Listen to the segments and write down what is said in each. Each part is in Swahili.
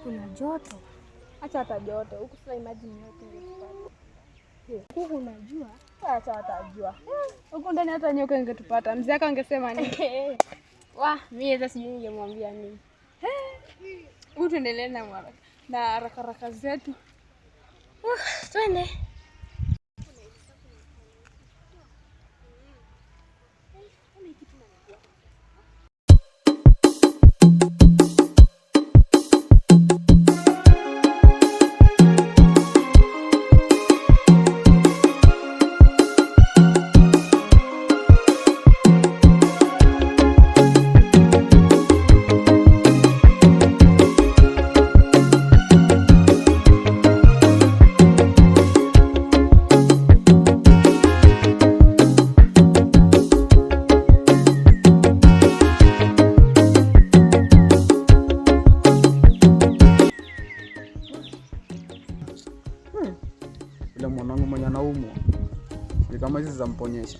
Kuna joto. Acha hata joto. Huku sasa imagine yote ingetupata. Huku unajua? Acha atajua. Huku ndani hata nyoka ingetupata. Mzee yake angesema nini? Mimi hata sijui ningemwambia nini. Huku tuendelee na haraka zetu. Twende. Ule mwanangu mwenye anaumwa ni kama hizi za mponyesha.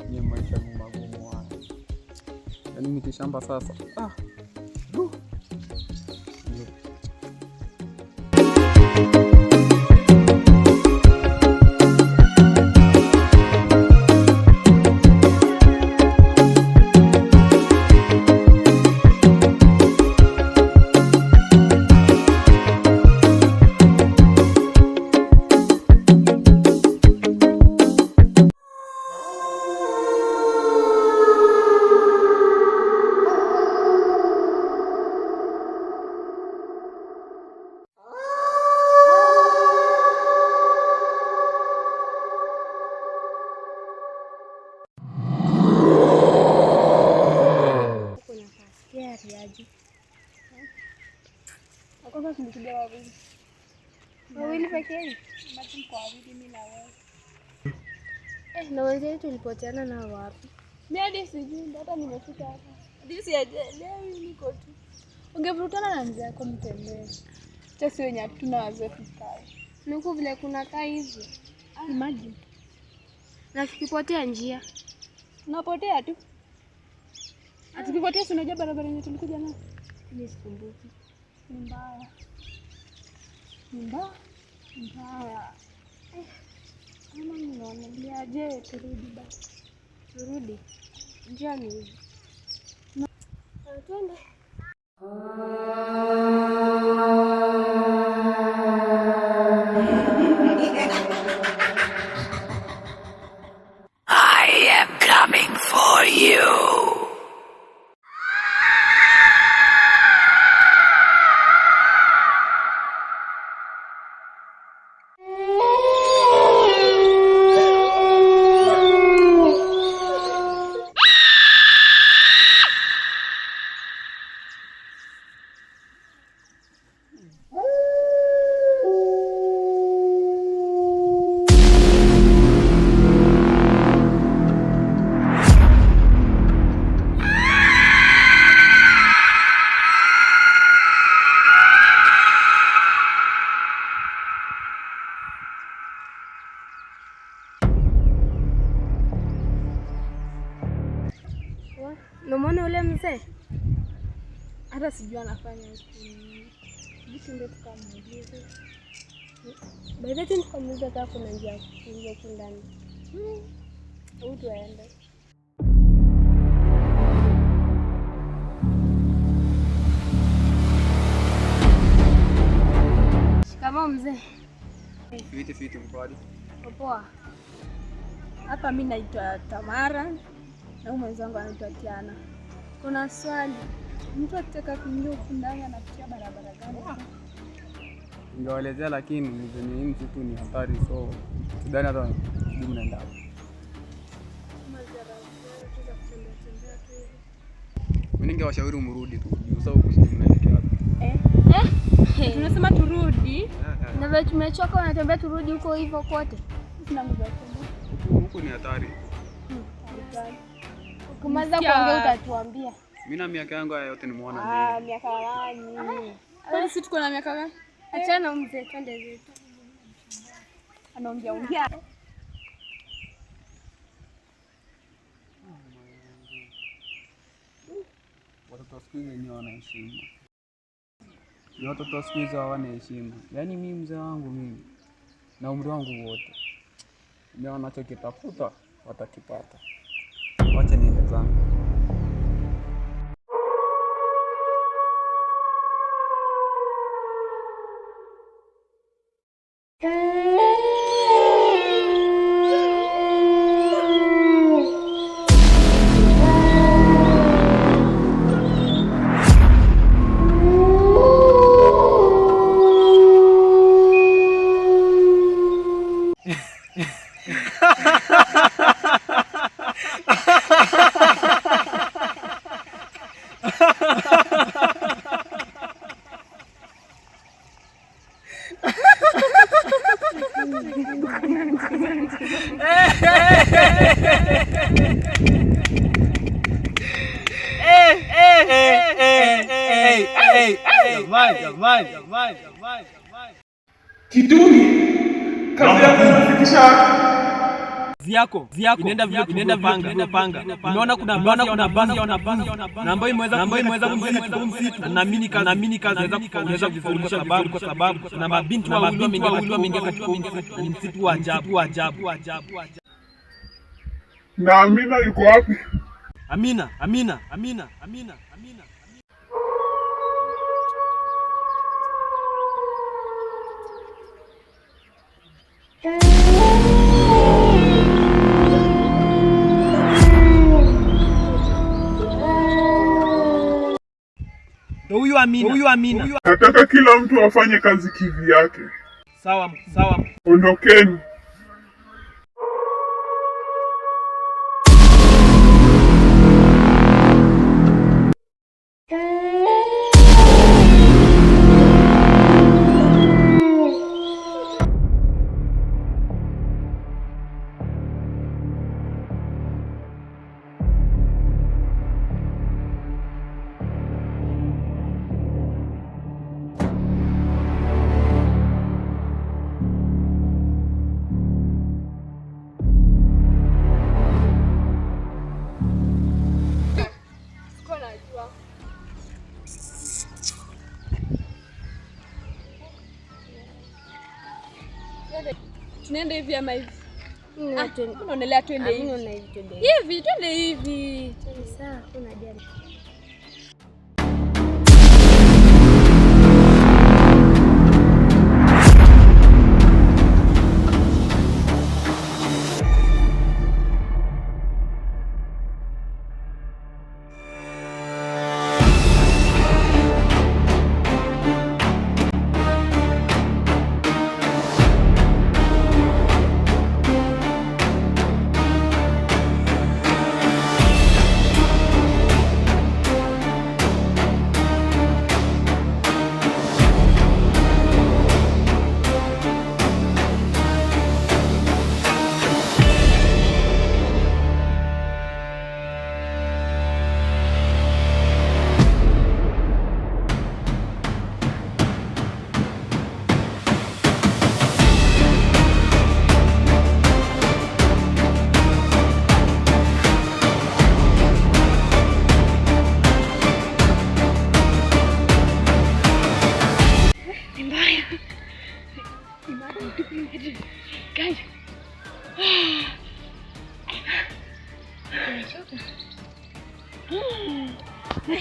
Ni maisha magumu haya. Yaani nikishamba sasa. Wawili pekee. Na wenzetu tulipoteana na wapi? Mimi hadi sijui, hata nimefika hapa. Hadi sielewi niko tu. Ungevurutana na mzee yako mtembee. Acha si wenye hatuna wazee tukae. Nuku vile kuna kaa hivi. Imagine. Na tukipotea njia. Tunapotea tu. Tukipotea si unajua barabara yenyewe tulikuja nayo. Mimi sikumbuki. Ni mbaya. Mbaya. Kama mnaoneleaje turudi basi. Turudi. Njia ni hivi. Twende. I am coming for you. Unamuona ule mzee? Hata sijui anafanya nini. Vipi ndio tukamuulize. Baada tu tukamuuliza kama kuna njia ya kuingia huko ndani. Au tuende. Shikamoo mzee. Fiti mpadi. Poa. Hapa mimi naitwa Tamara na huyu mwenzangu anaitwa Tiana. Kuna swali. Mtu akitaka kuingia huko ndani anapitia barabara gani? Ningewaelezea lakini ni msitu ni hatari, so sidhani hata sijui mnaenda. Mimi ningewashauri mrudi tu. Usahau kusema mnaelekea wapi. Tunasema turudi. Na vile tumechoka wanatembea turudi huko hivyo kote. Sina nguvu ya kutembea. Huko ni hatari. Ukimaliza kuongea utatuambia. Mimi na miaka yangu yote nimeona nini. Miaka gani? Kwani sisi tuko na miaka gani? Achana mzee, twende zetu. Anaongea. siku hizi ni wana heshima. Ni watoto siku hizi hawana heshima. Yaani mimi mzee wangu mimi na umri wangu wote, ndio wanachokitafuta watakipata. Wacha niende zangu. Kiduni kazi yako kufikisha vyako inaenda panga. Nimeona kuna baadhi ya na ambayo imeweza kumsaidia msitu. Naamini kazi inaweza kufundisha kwa sababu na mabinti wameingia katika msitu wa ajabu. Na Amina yuko wapi? Amina. Huyu Amina. Nataka kila mtu afanye kazi kivyake. Sawa. Ondokeni. Tunaenda hivi ama hivi? Unaonelea twende hivi. Twende hivi. Sawa, unajali.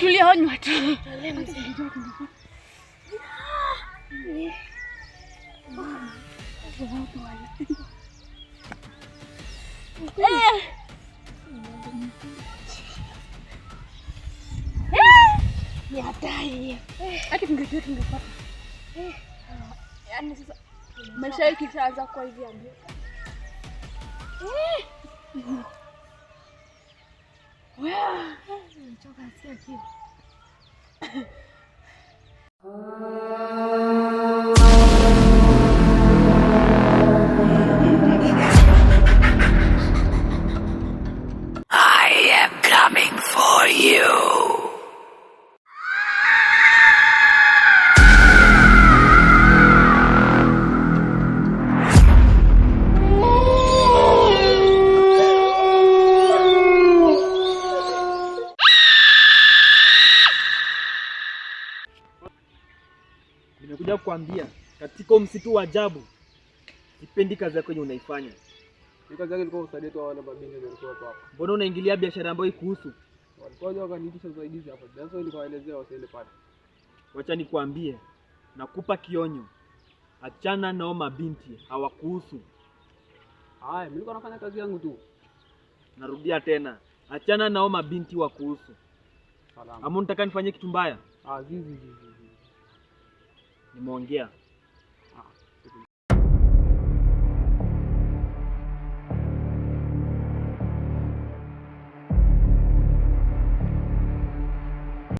Tulionywa tu. Ni hatari. Hata tungepata. Yaani sasa maisha yake kishaanza kwa hivi ambio. Nichoka sio kitu. I am coming for you. kuambia, katika msitu wa ajabu sipendi kazi yako yenye unaifanya. Ni kazi yake ilikuwa kusaidia tu wale mabinti walikuwa hapa. Mbona unaingilia biashara ambayo ikuhusu? Walikuja wakaniitisha usaidizi hapa. Sasa nikawaelezea wasiende pale. Wacha nikwambie, nakupa kionyo. Achana nao mabinti, hawakuhusu. Haya, mimi nilikuwa nafanya kazi yangu tu. Narudia tena, achana nao mabinti wa kuhusu. Salama. Ama unataka nifanye kitu mbaya? Zizi. Nimeongea.